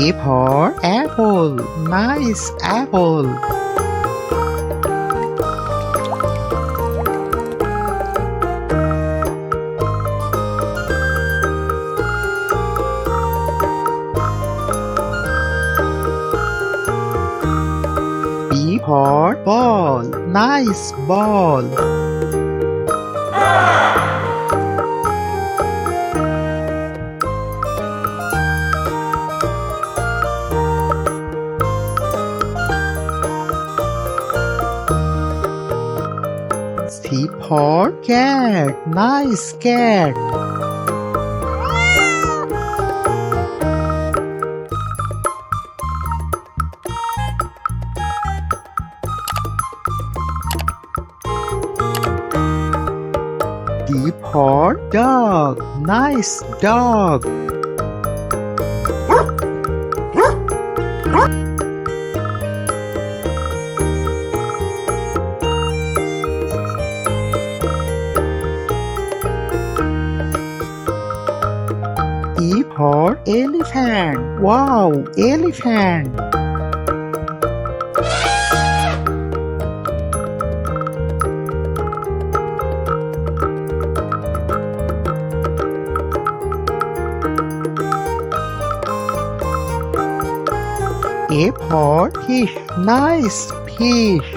A for apple. Nice apple. B for ball. Nice ball. C for cat. Nice cat. D for dog. Nice dog. E for elephant. Wow, elephant. F for fish. Nice fish.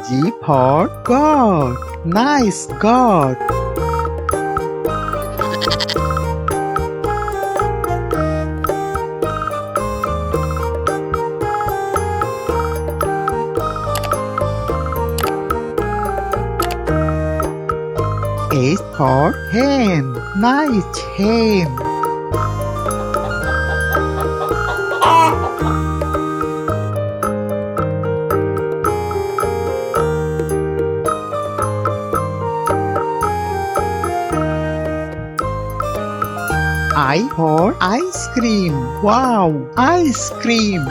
G for God. Nice God. H for hen. Nice hen. I for ice cream. Wow, ice cream.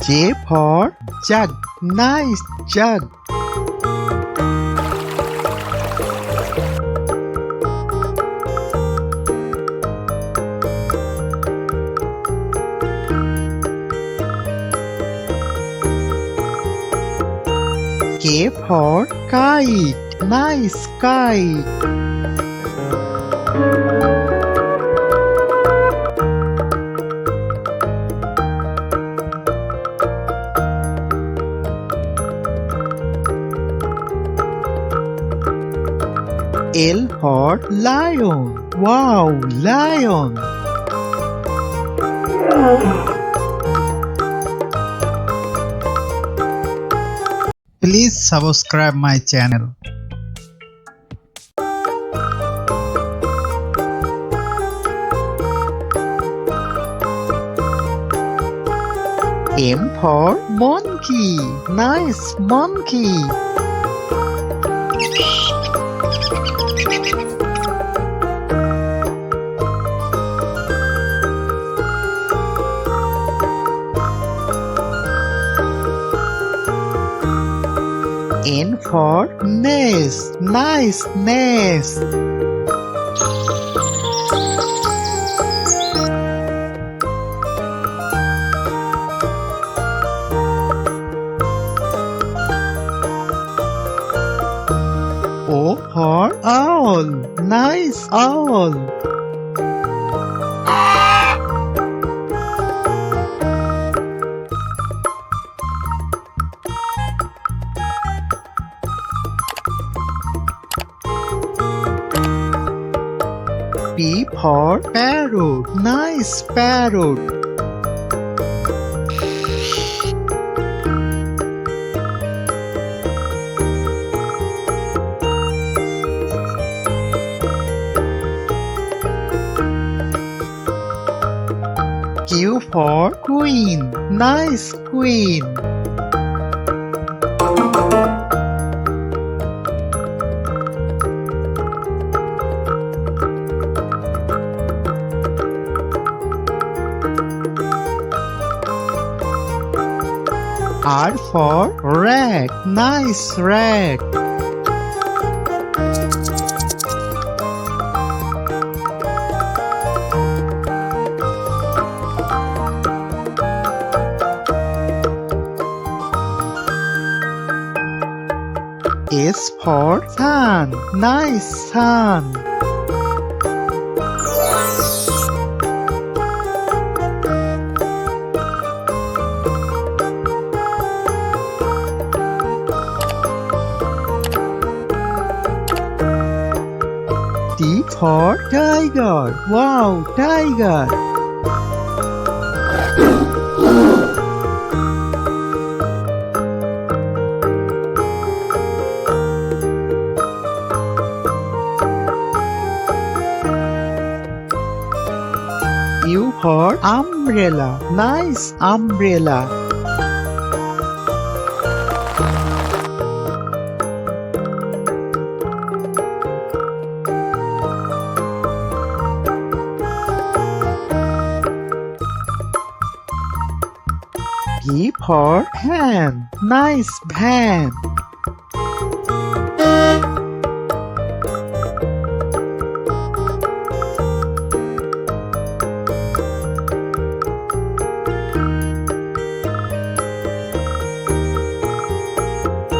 J for jug. Nice jug. K for kite. Nice kite. L for lion. Wow, lion. Please subscribe my channel. M for monkey. Nice monkey. N for nest. Nice nest. O for owl. Nice owl. P for parrot. Nice parrot. Q Q for queen. Nice queen. R for rat. Nice rat. S for sun. Nice sun. T for tiger. Wow, tiger. U for umbrella. Nice umbrella. P for pan. Nice pan.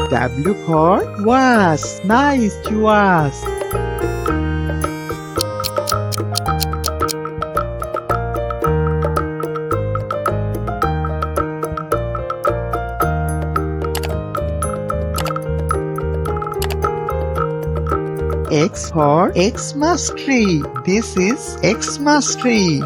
W for vase. Nice vase. X for Xmas tree. This is Xmas tree.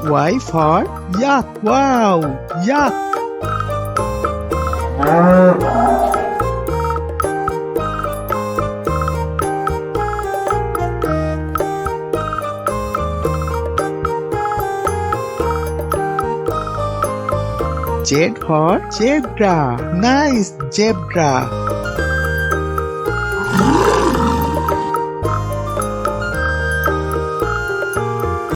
Y for yak. Wow, yak. Z for zebra. Nice zebra.